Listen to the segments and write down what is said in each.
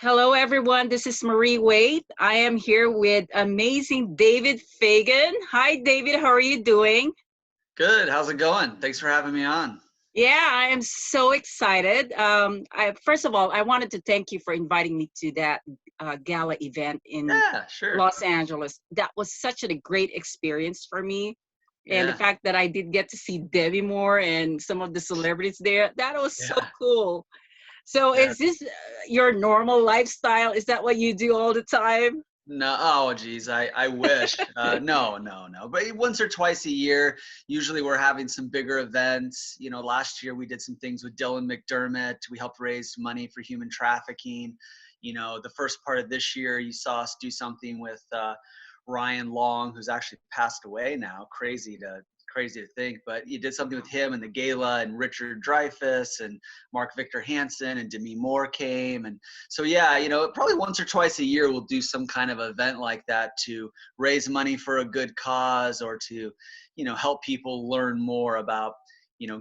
Hello, everyone. This is Marie Waite. I am here with amazing David Fagan. Hi, David. How are you doing? Good. How's it going? Thanks for having me on. Yeah, I am so excited. First of all, I wanted to thank you for inviting me to that gala event in Yeah, sure. Los Angeles. That was such a great experience for me. And the Yeah. fact that I did get to see Debbie Moore and some of the celebrities there, that was so Yeah. cool. So, Yeah. is this your normal lifestyle? Is that what you do all the time? No, oh geez, I wish. No. But once or twice a year, usually we're having some bigger events. Last year we did some things with Dylan McDermott. We helped raise money for human trafficking. The first part of this year, you saw us do something with Ryan Long, who's actually passed away now. Crazy to think, but you did something with him and the gala, and Richard Dreyfuss and Mark Victor Hansen and Demi Moore came. And so, yeah, probably once or twice a year, we'll do some kind of event like that to raise money for a good cause, or to, help people learn more about,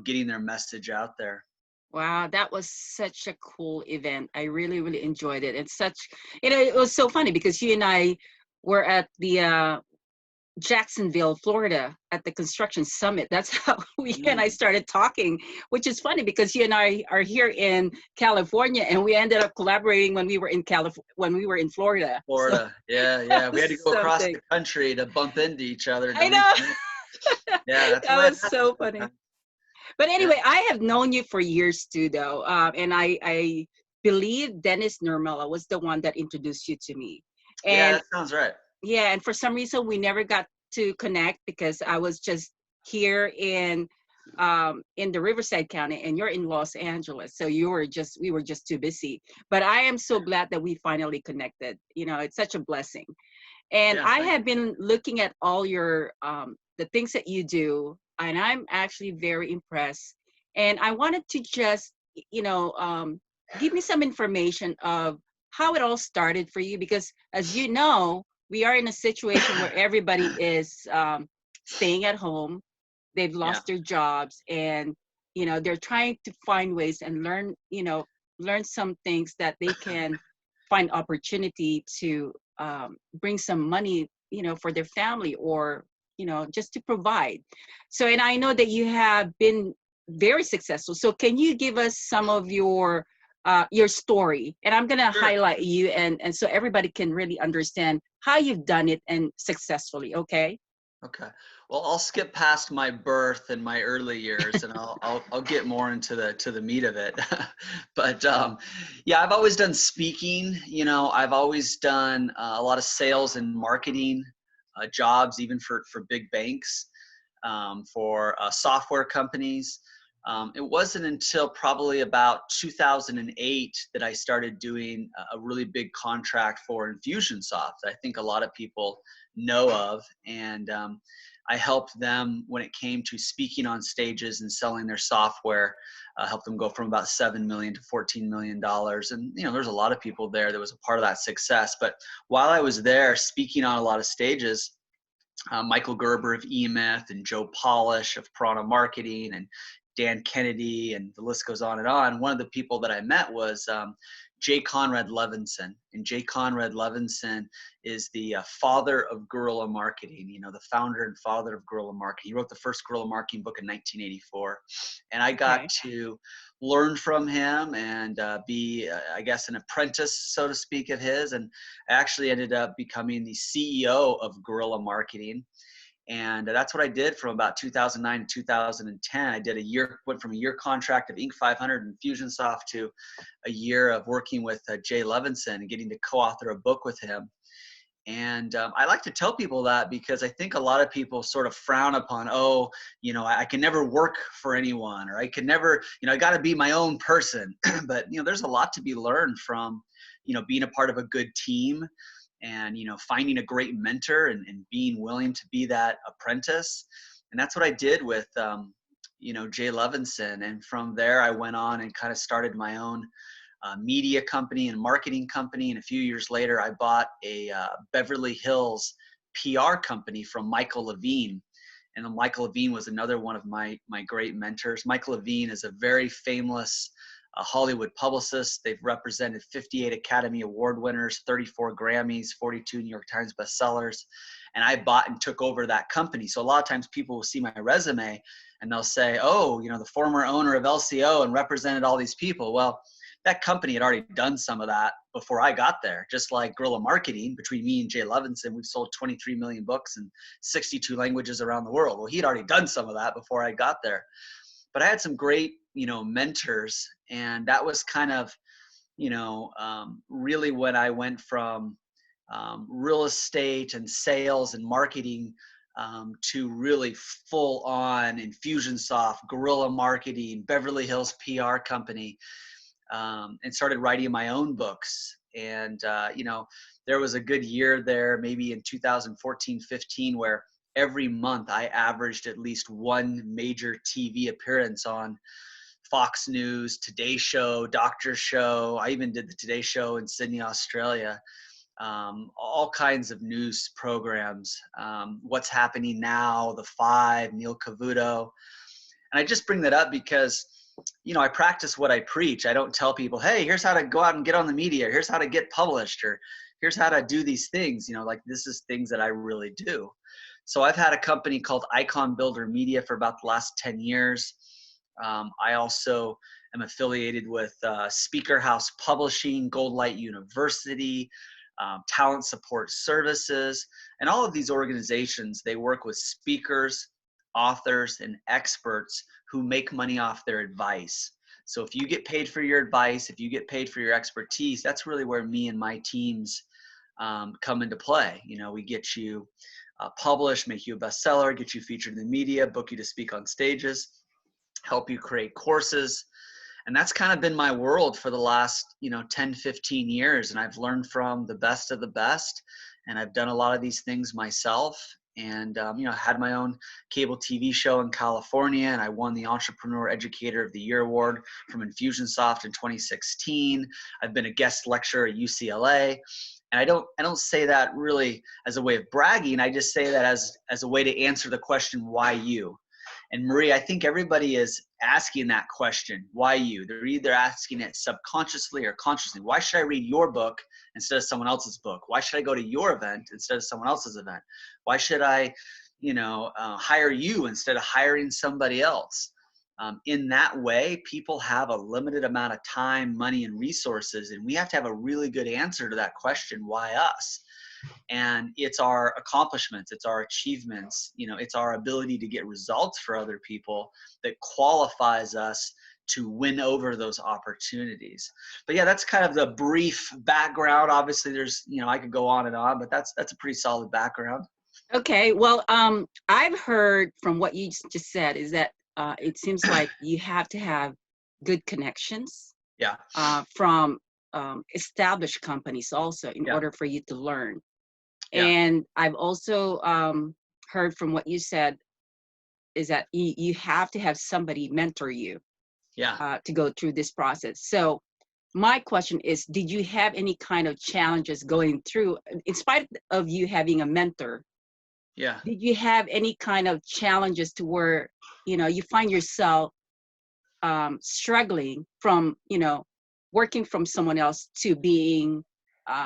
getting their message out there. Wow, that was such a cool event. I really, really enjoyed it. It was so funny because you and I were at the Jacksonville, Florida at the construction summit. That's how we and I Mm, started talking, which is funny because you and I are here in California and we ended up collaborating when we were in Florida. So Florida. Yeah, that yeah. We had to was go across something. the country to bump into each other to I know. reconnect. Yeah, that's the That way it was happens so funny. sometimes. But Yeah. anyway, I have known you for years too, though, and I believe Dennis Nirmala was the one that introduced you to me. Yeah, And that sounds right. yeah, and for some reason we never got to connect because I was just here in the Riverside County, and you're in Los Angeles, so we were just too busy. But I am so glad that we finally connected. It's such a blessing. And Yeah, I thanks. have been looking at all your the things that you do, and I'm actually very impressed. And I wanted to just, you know, um, give me some information of how it all started for you, because as you know, we are in a situation where everybody is staying at home. They've Yeah. lost their jobs, and they're trying to find ways and learn some things that they can find opportunity to bring some money, for their family, or just to provide. So, and I know that you have been very successful. So can you give us some of your story? And I'm gonna Sure. highlight you, and so everybody can really understand how you've done it and successfully. Okay. Okay. Well, I'll skip past my birth and my early years, and I'll get more into the meat of it. But yeah, I've always done speaking. I've always done a lot of sales and marketing jobs, even for big banks, for software companies. It wasn't until probably about 2008 that I started doing a really big contract for Infusionsoft that I think a lot of people know of. And I helped them when it came to speaking on stages and selling their software. Helped them go from about $7 million to $14 million. And, there's a lot of people there that was a part of that success. But while I was there speaking on a lot of stages, Michael Gerber of eMyth and Joe Polish of Prana Marketing and Dan Kennedy, and the list goes on and on. One of the people that I met was Jay Conrad Levinson. And Jay Conrad Levinson is the father of guerrilla marketing, the founder and father of guerrilla marketing. He wrote the first guerrilla marketing book in 1984. And I got Okay. to learn from him and be, I guess, an apprentice, so to speak, of his. And I actually ended up becoming the CEO of guerrilla marketing. And that's what I did from about 2009 to 2010. I did went from a year contract of Inc. 500 and Infusionsoft to a year of working with Jay Levinson and getting to co-author a book with him. And I like to tell people that because I think a lot of people sort of frown upon, I can never work for anyone, or I can never, I got to be my own person. But, there's a lot to be learned from, being a part of a good team, and finding a great mentor, and being willing to be that apprentice. And that's what I did with Jay Levinson. And from there I went on and kind of started my own media company and marketing company. And a few years later I bought a Beverly Hills PR company from Michael Levine. And then Michael Levine was another one of my great mentors. Michael Levine is a very famous a Hollywood publicist. They've represented 58 Academy Award winners, 34 Grammys, 42 New York Times bestsellers. And I bought and took over that company. So a lot of times people will see my resume and they'll say, oh, the former owner of LCO and represented all these people. Well, that company had already done some of that before I got there. Just like guerrilla marketing, between me and Jay Levinson, we've sold 23 million books in 62 languages around the world. Well, he'd already done some of that before I got there. But I had some great, mentors, and that was kind of, really when I went from real estate and sales and marketing to really full on Infusionsoft, guerrilla marketing, Beverly Hills PR company, and started writing my own books. And, there was a good year there, maybe in 2014, 15, where every month I averaged at least one major TV appearance on Fox News, Today Show, Doctor Show. I even did the Today Show in Sydney, Australia. All kinds of news programs, What's Happening Now, The Five, Neil Cavuto. And I just bring that up because, I practice what I preach. I don't tell people, hey, here's how to go out and get on the media. Here's how to get published, or here's how to do these things. This is things that I really do. So I've had a company called Ikon Builder Media for about the last 10 years. I also am affiliated with Speaker House Publishing, Gold Light University, Talent Support Services, and all of these organizations, they work with speakers, authors, and experts who make money off their advice. So if you get paid for your advice, if you get paid for your expertise, that's really where me and my teams come into play. We get you published, make you a bestseller, get you featured in the media, book you to speak on stages, help you create courses. And that's kind of been my world for the last, 10, 15 years. And I've learned from the best of the best. And I've done a lot of these things myself. And, had my own cable TV show in California, and I won the Entrepreneur Educator of the Year Award from Infusionsoft in 2016. I've been a guest lecturer at UCLA. And I don't say that really as a way of bragging. I just say that as a way to answer the question, why you? And Marie, I think everybody is asking that question, why you? They're either asking it subconsciously or consciously. Why should I read your book instead of someone else's book? Why should I go to your event instead of someone else's event? Why should I, hire you instead of hiring somebody else? In that way, people have a limited amount of time, money, and resources, and we have to have a really good answer to that question, why us? And it's our accomplishments, it's our achievements, it's our ability to get results for other people that qualifies us to win over those opportunities. But yeah, that's kind of the brief background. Obviously there's, I could go on and on, but that's a pretty solid background. Okay, well, I've heard from what you just said is that it seems like you have to have good connections, Yeah. from established companies also in Yeah. order for you to learn. Yeah. And I've also heard from what you said is that you have to have somebody mentor you to go through this process. So my question is, did you have any kind of challenges going through, in spite of you having a mentor? Yeah. Did you have any kind of challenges to where, you find yourself struggling from, working from someone else to being,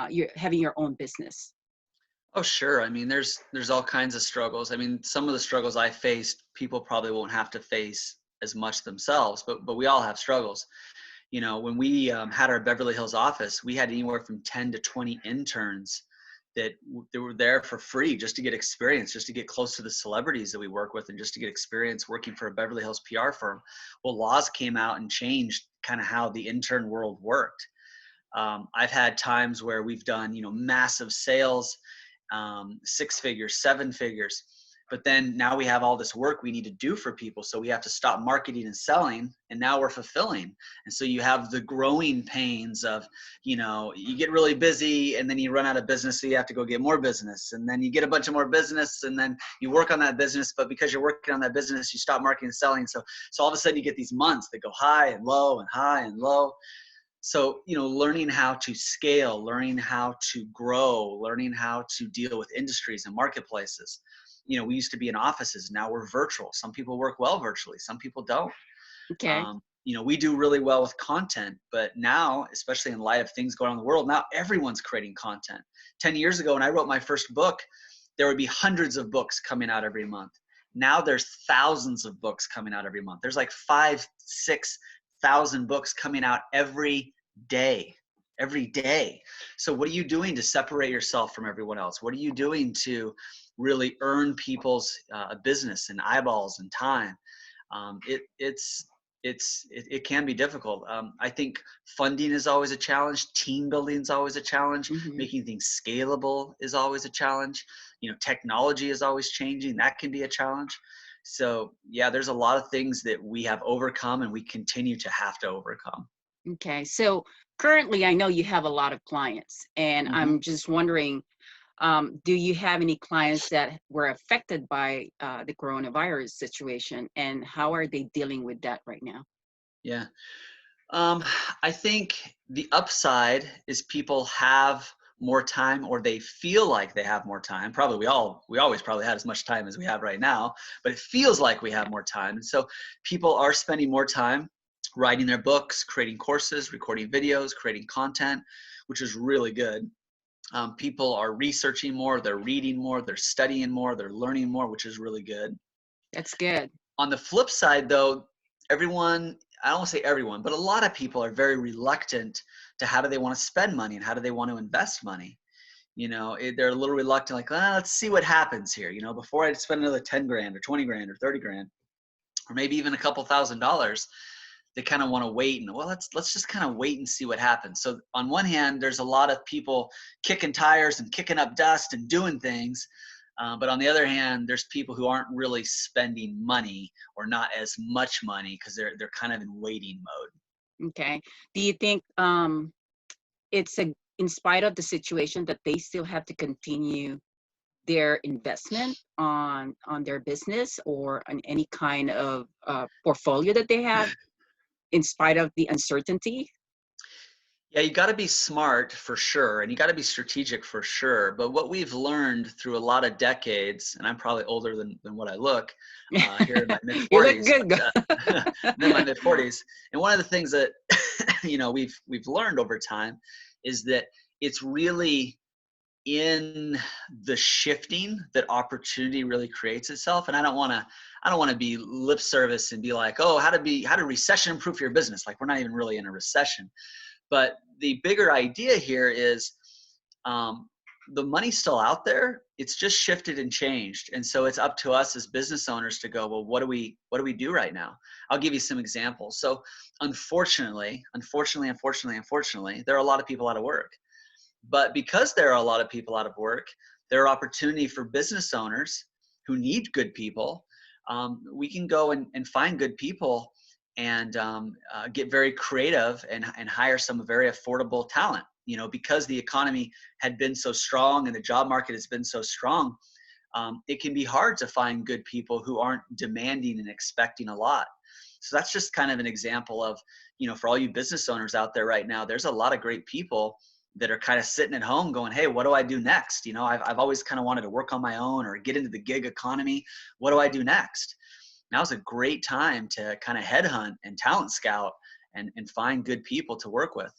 you're having your own business? Oh, sure. I mean, there's all kinds of struggles. I mean, some of the struggles I faced, people probably won't have to face as much themselves, but we all have struggles. When we had our Beverly Hills office, we had anywhere from 10 to 20 interns that were there for free just to get experience, just to get close to the celebrities that we work with, and just to get experience working for a Beverly Hills PR firm. Well, laws came out and changed kind of how the intern world worked. I've had times where we've done, massive sales, 6 figures, 7 figures. But then now we have all this work we need to do for people. So we have to stop marketing and selling, and now we're fulfilling. And so you have the growing pains of, you get really busy and then you run out of business. So you have to go get more business, and then you get a bunch of more business, and then you work on that business. But because you're working on that business, you stop marketing and selling. So all of a sudden you get these months that go high and low and high and low. So, learning how to scale, learning how to grow, learning how to deal with industries and marketplaces. We used to be in offices. Now we're virtual. Some people work well virtually. Some people don't. Okay. we do really well with content, but now, especially in light of things going on in the world, now everyone's creating content. 10 years ago, when I wrote my first book, there would be hundreds of books coming out every month. Now there's thousands of books coming out every month. There's like 5,000-6,000 books coming out every day. So what are you doing to separate yourself from everyone else? What are you doing to really earn people's business and eyeballs and time? It can be difficult. I think funding is always a challenge. Team building is always a challenge. Mm-hmm. Making things scalable is always a challenge. Technology is always changing. That can be a challenge. So yeah, there's a lot of things that we have overcome and we continue to have to overcome. Okay. So currently, I know you have a lot of clients, and Mm-hmm. I'm just wondering, do you have any clients that were affected by the coronavirus situation, and how are they dealing with that right now? Yeah. I think the upside is people have more time, or they feel like they have more time. Probably we always probably had as much time as we have right now, but it feels like we have more time. And so people are spending more time writing their books, creating courses, recording videos, creating content, which is really good. People are researching more, they're reading more, they're studying more, they're learning more, which is really good. That's good. On the flip side, though, everyone, I don't want to say everyone, but a lot of people are very reluctant to how do they want to spend money and how do they want to invest money. They're a little reluctant, like, let's see what happens here. Before I spend another 10 grand or 20 grand or 30 grand, or maybe even a couple $1,000s, they kind of want to wait and, well, let's just kind of wait and see what happens. So on one hand, there's a lot of people kicking tires and kicking up dust and doing things. But on the other hand, there's people who aren't really spending money, or not as much money, because they're kind of in waiting mode. Okay. Do you think it's in spite of the situation that they still have to continue their investment on their business or on any kind of portfolio that they have, in spite of the uncertainty? Yeah, you got to be smart for sure, and you got to be strategic for sure. But what we've learned through a lot of decades, and I'm probably older than what I look, here in my mid You look 40s, good. I'm in my mid 40s, and one of the things that we've learned over time is that it's really in the shifting that opportunity really creates itself. And I don't want to be lip service and be like, oh, how to recession proof your business. Like, we're not even really in a recession. But the bigger idea here is the money's still out there. It's just shifted and changed. And so it's up to us as business owners to go, well, what do we do right now? I'll give you some examples. So unfortunately, there are a lot of people out of work. But because there are a lot of people out of work, there are opportunity for business owners who need good people. We can go and find good people and get very creative and hire some very affordable talent. Because the economy had been so strong and the job market has been so strong, it can be hard to find good people who aren't demanding and expecting a lot. So that's just kind of an example of, for all you business owners out there right now, there's a lot of great people that are kind of sitting at home going, hey, what do I do next? I've always kind of wanted to work on my own or get into the gig economy. What do I do next? Now's a great time to kind of headhunt and talent scout and find good people to work with.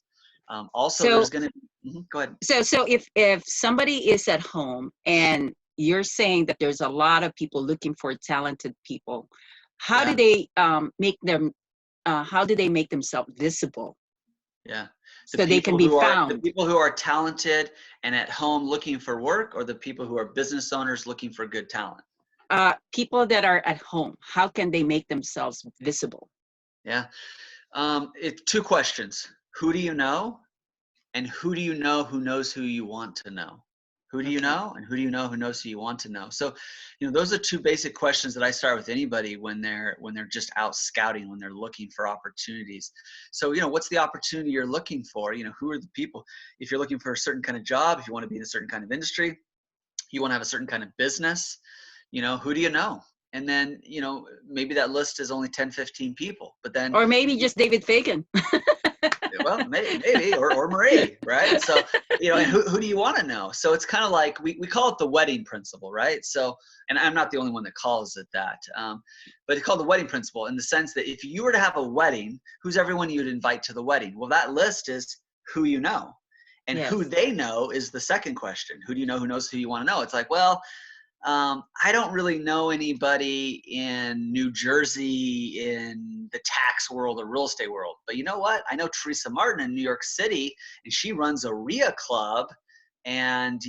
Also, there's going to go ahead. So if somebody is at home and you're saying that there's a lot of people looking for talented people, how do they make them? How do they make themselves visible? Yeah. So they can be found. The people who are talented and at home looking for work, or the people who are business owners looking for good talent? People that are at home, how can they make themselves visible? Yeah. It's two questions. Who do you know? And who do you know who knows who you want to know? Who do you know? And who do you know who knows who you want to know? So, those are two basic questions that I start with anybody when they're just out scouting, when they're looking for opportunities. So, what's the opportunity you're looking for? Who are the people? If you're looking for a certain kind of job, if you want to be in a certain kind of industry, you want to have a certain kind of business, who do you know? And then, maybe that list is only 10, 15 people, but then. Or maybe just David Fagan. Well, maybe, or Marie, right? So, and who do you want to know? So it's kind of like, we call it the wedding principle, right? So, and I'm not the only one that calls it that, but it's called the wedding principle in the sense that if you were to have a wedding, who's everyone you'd invite to the wedding? Well, that list is who you know. And who Yes. they know is the second question. Who do you know who knows who you want to know? It's like, well, I don't really know anybody in New Jersey in the tax world or real estate world. But you know what? I know Teresa Martin in New York City, and she runs a RIA club. And,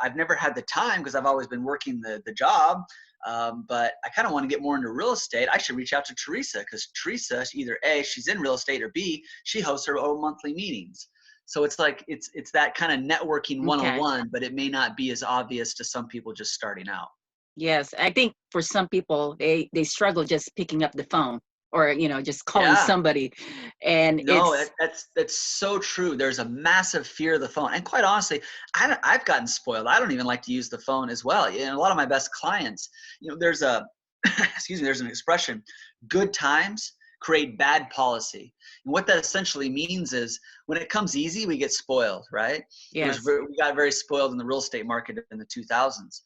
I've never had the time because I've always been working the job. But I kind of want to get more into real estate. I should reach out to Teresa because Teresa, either A, she's in real estate, or B, she hosts her own monthly meetings. So it's like, it's that kind of networking Okay. 101, but it may not be as obvious to some people just starting out. Yes. I think for some people, they struggle just picking up the phone or, just calling Yeah. somebody. And No, it's, that's so true. There's a massive fear of the phone. And quite honestly, I've gotten spoiled. I don't even like to use the phone as well. A lot of my best clients, there's a, excuse me, there's an expression, good times create bad policy. And what that essentially means is when it comes easy, we get spoiled, right? yes. We got very spoiled in the real estate market in the 2000s.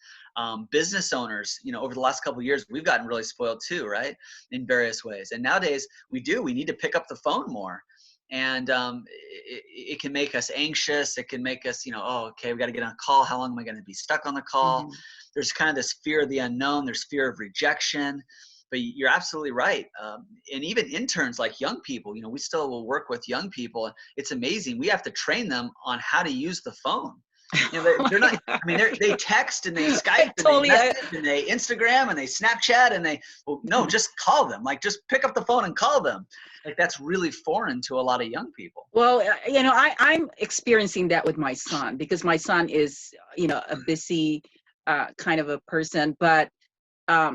Business owners, over the last couple of years, we've gotten really spoiled too, right? In various ways. And nowadays we need to pick up the phone more. And it can make us anxious. It can make us, oh, okay, we got to get on a call. How long am I going to be stuck on the call? Mhm. There's kind of this fear of the unknown. There's fear of rejection. But you're absolutely right. And even interns, like young people, we still will work with young people. It's amazing. We have to train them on how to use the phone. They're not, I mean, they text and they Skype and they Totally. message and they Instagram and they Snapchat and no, just call them. Like, just pick up the phone and call them. Like, that's really foreign to a lot of young people. Well, I'm experiencing that with my son because my son is, a busy kind of a person, but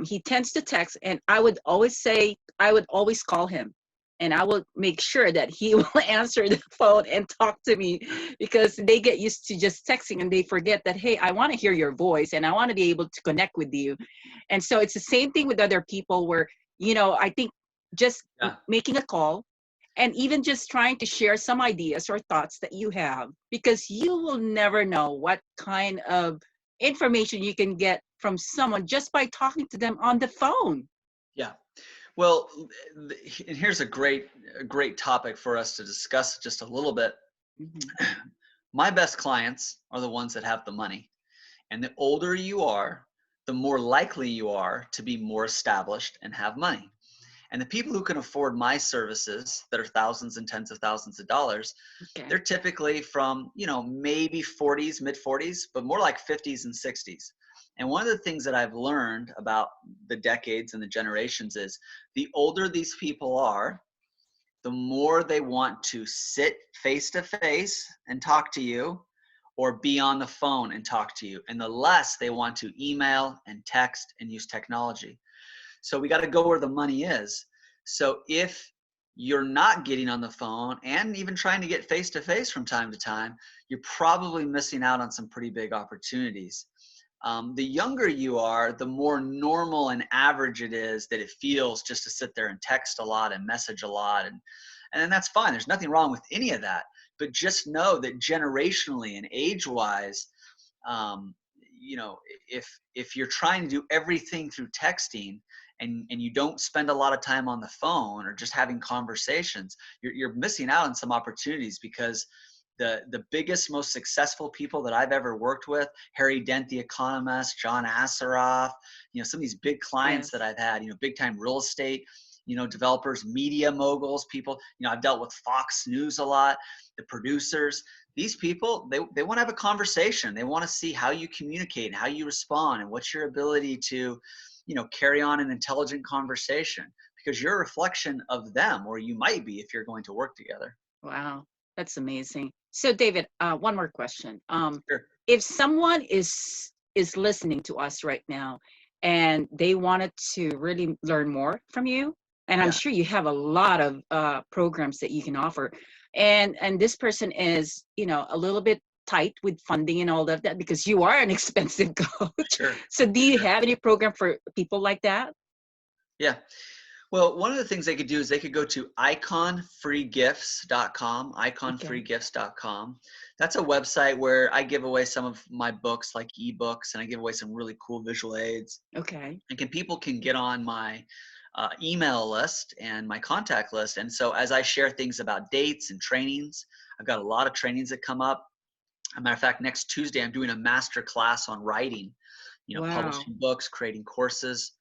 he tends to text, and I would always call him, and I will make sure that he will answer the phone and talk to me because they get used to just texting and they forget that, hey, I want to hear your voice and I want to be able to connect with you. And so it's the same thing with other people where, I think just Yeah. making a call and even just trying to share some ideas or thoughts that you have, because you will never know what kind of information you can get from someone just by talking to them on the phone. Yeah. Well, and here's a great topic for us to discuss just a little bit. Mhm. My best clients are the ones that have the money. And the older you are, the more likely you are to be more established and have money. And the people who can afford my services that are thousands and tens of thousands of dollars, Okay. they're typically from, maybe 40s, mid 40s, but more like 50s and 60s. And one of the things that I've learned about the decades and the generations is the older these people are, the more they want to sit face to face and talk to you or be on the phone and talk to you, and the less they want to email and text and use technology. So we got to go where the money is. So if you're not getting on the phone and even trying to get face to face from time to time, you're probably missing out on some pretty big opportunities. The younger you are, the more normal and average it is that it feels just to sit there and text a lot and message a lot. And that's fine. There's nothing wrong with any of that. But just know that generationally and age-wise, um, if you're trying to do everything through texting and you don't spend a lot of time on the phone or just having conversations, you're missing out on some opportunities, because the biggest, most successful people that I've ever worked with, Harry Dent, the economist, John Asseroff, some of these big clients that Yes. I've had, big time real estate, developers, media moguls, people, I've dealt with Fox News a lot, the producers. These people, they want to have a conversation. They want to see how you communicate and how you respond and what's your ability to, carry on an intelligent conversation, because you're a reflection of them, or you might be if you're going to work together. Wow. That's amazing. So David, one more question. Sure. If someone is listening to us right now and they wanted to really learn more from you, and I'm Yeah. sure you have a lot of programs that you can offer, and this person is, a little bit tight with funding and all of that because you are an expensive coach. Sure. So do you Sure. have any program for people like that? Yeah. Well, one of the things they could do is they could go to iconfreegifts.com, Okay. iconfreegifts.com. That's a website where I give away some of my books, like ebooks, and I give away some really cool visual aids. Okay. And people can get on my email list and my contact list. And so as I share things about dates and trainings, I've got a lot of trainings that come up. As a matter of fact, next Tuesday, I'm doing a master class on writing, Wow. publishing books, creating courses.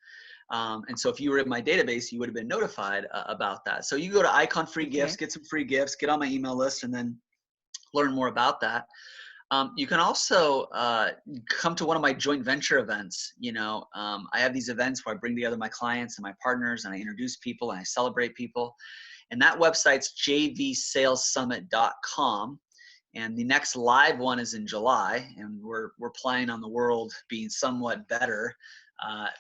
And so if you were in my database, you would have been notified about that. So you go to Icon Free Gifts, Okay. get some free gifts, get on my email list, and then learn more about that. You can also come to one of my joint venture events. I have these events where I bring together my clients and my partners, and I introduce people and I celebrate people. And that website's jvsalessummit.com. And the next live one is in July, and we're planning on the world being somewhat better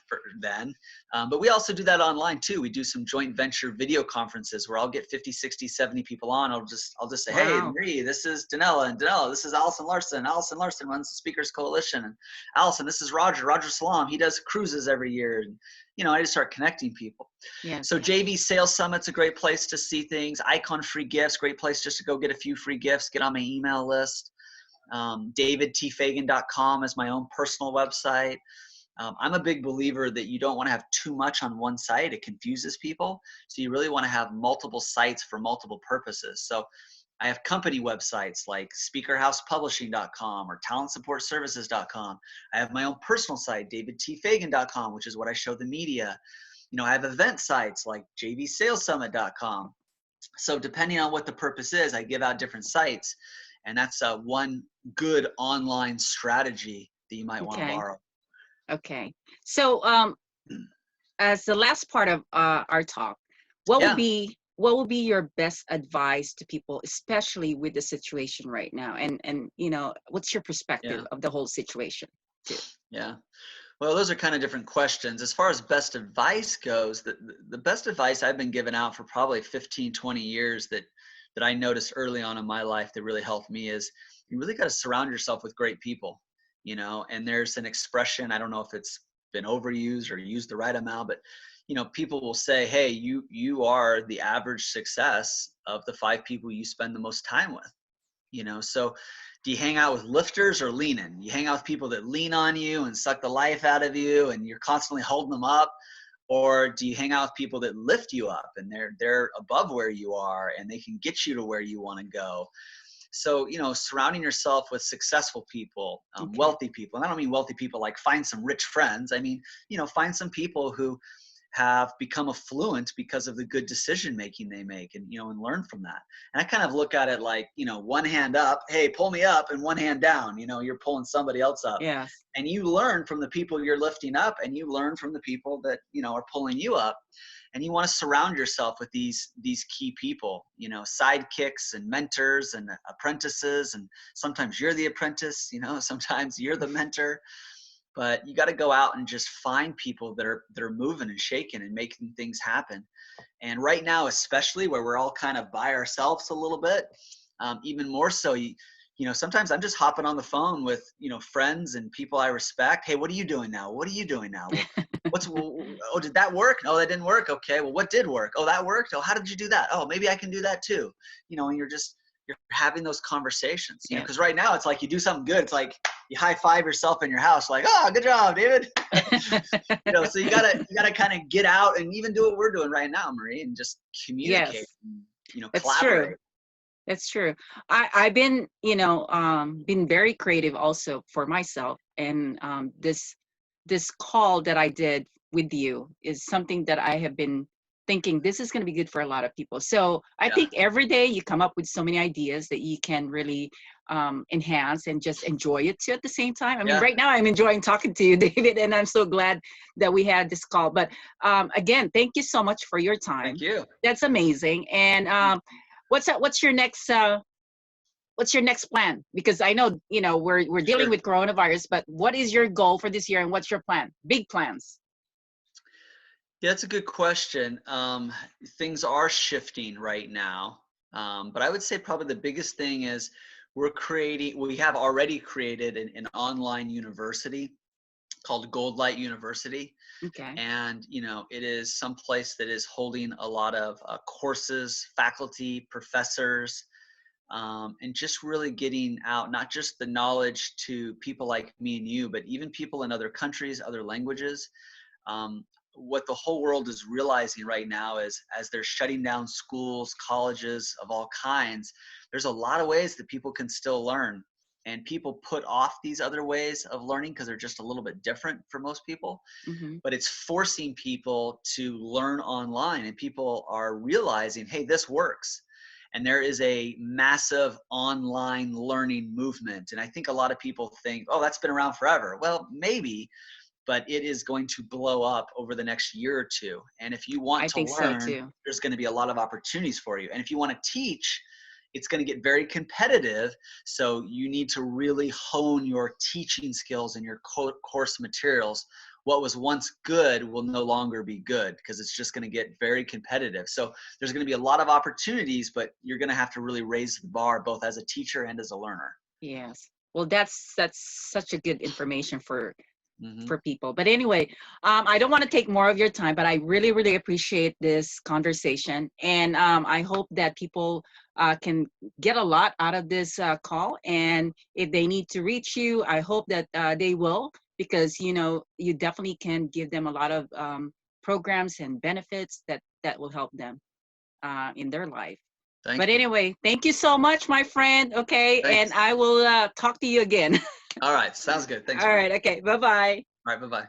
for then. But we also do that online too. We do some joint venture video conferences where I'll get 50, 60, 70 people on. I'll just say, hey, Wow. Marie, this is Danella, and Danella, this is Allison Larson. Allison Larson runs the Speakers Coalition, and Allison, this is Roger Salam. He does cruises every year. And I just start connecting people. Yes. So JV Sales Summit's a great place to see things. Icon Free Gifts, great place just to go get a few free gifts, get on my email list. DavidTFagan.com is my own personal website. I'm a big believer that you don't want to have too much on one site. It confuses people. So you really want to have multiple sites for multiple purposes. So I have company websites like speakerhousepublishing.com or talentsupportservices.com. I have my own personal site, davidtfagan.com, which is what I show the media. I have event sites like jvsalessummit.com. So depending on what the purpose is, I give out different sites. And that's one good online strategy that you might want to Okay. borrow. Okay. So, as the last part of our talk, what would Yeah. be your best advice to people, especially with the situation right now? And what's your perspective Yeah. of the whole situation too? Yeah. Well, those are kind of different questions. As far as best advice goes, the best advice I've been given out for probably 15, 20 years that I noticed early on in my life that really helped me is you really got to surround yourself with great people, and there's an expression, I don't know if it's been overused or used the right amount, but people will say, hey, you are the average success of the 5 people you spend the most time with. So do you hang out with lifters or leaning? You hang out with people that lean on you and suck the life out of you and you're constantly holding them up? Or do you hang out with people that lift you up and they're above where you are and they can get you to where you want to go? So, surrounding yourself with successful people, Okay. wealthy people. And I don't mean wealthy people like find some rich friends. I mean, find some people who have become affluent because of the good decision making they make, and and learn from that. And I kind of look at it like, one hand up, hey, pull me up, and one hand down, you're pulling somebody else up. Yes. And you learn from the people you're lifting up, and you learn from the people that are pulling you up. And you want to surround yourself with these key people, sidekicks and mentors and apprentices. And sometimes you're the apprentice, sometimes you're the mentor. But you got to go out and just find people that are moving and shaking and making things happen. And right now, especially where we're all kind of by ourselves a little bit, even more so, sometimes I'm just hopping on the phone with friends and people I respect. Hey, what are you doing now? What are you doing now? Oh, did that work? Oh, that didn't work. Okay, well, what did work? Oh, that worked. Oh, how did you do that? Oh, maybe I can do that too. And you're having those conversations, Yes. because right now it's like you do something good. It's like you high five yourself in your house, like, oh, good job, David. So you gotta kind of get out and even do what we're doing right now, Marie, and just communicate, Yes, and, that's true. collaborate. That's true. I've been, been very creative also for myself. And this call that I did with you is something that I have been thinking this is going to be good for a lot of people. So I Yeah, think every day you come up with so many ideas that you can really enhance and just enjoy it too at the same time. I mean, yeah. right now I'm enjoying talking to you, David, and I'm so glad that we had this call. But again, thank you so much for your Thank time. you. That's amazing. And what's your next plan? Because I know we're dealing Sure. with coronavirus, but what is your goal for this year and what's your plan? Big plans. Yeah, that's a good question. Things are shifting right now, but I would say probably the biggest thing is we have already created an online university called Gold Light University. Okay. And, you know, it is some place that is holding a lot of courses, faculty, professors, and just really getting out not just the knowledge to people like me and you, but even people in other countries, other languages. Um, what the whole world is realizing right now is, as they're shutting down schools, colleges of all kinds, there's a lot of ways that people can still learn. And people put off these other ways of learning because they're just a little bit different for most people. Mm-hmm. But it's forcing people to learn online, and people are realizing, hey, this works. And there is a massive online learning movement. And I think a lot of people think, oh, that's been around forever. Well, maybe, but it is going to blow up over the next year or two. And if you want I to think so learn, too. there's going to be a lot of opportunities for you. And if you want to teach, it's going to get very competitive. So you need to really hone your teaching skills and your course materials. What was once good will no longer be good because it's just going to get very competitive. So there's going to be a lot of opportunities, but you're going to have to really raise the bar both as a teacher and as a learner. Yes. Well, that's such a good information Mm-hmm. for people. But anyway, I don't want to take more of your time, but I really, really appreciate this conversation. And I hope that people can get a lot out of this call. And if they need to reach you, I hope that they will, because, you know, you definitely can give them a lot of programs and benefits that will help them in their life. But Thank you. anyway, thank you so much, my friend. Okay. And Thanks. I will talk to you again. All right. Sounds good. Thanks, All Marie. right. Okay. Bye-bye. All right. Bye-bye.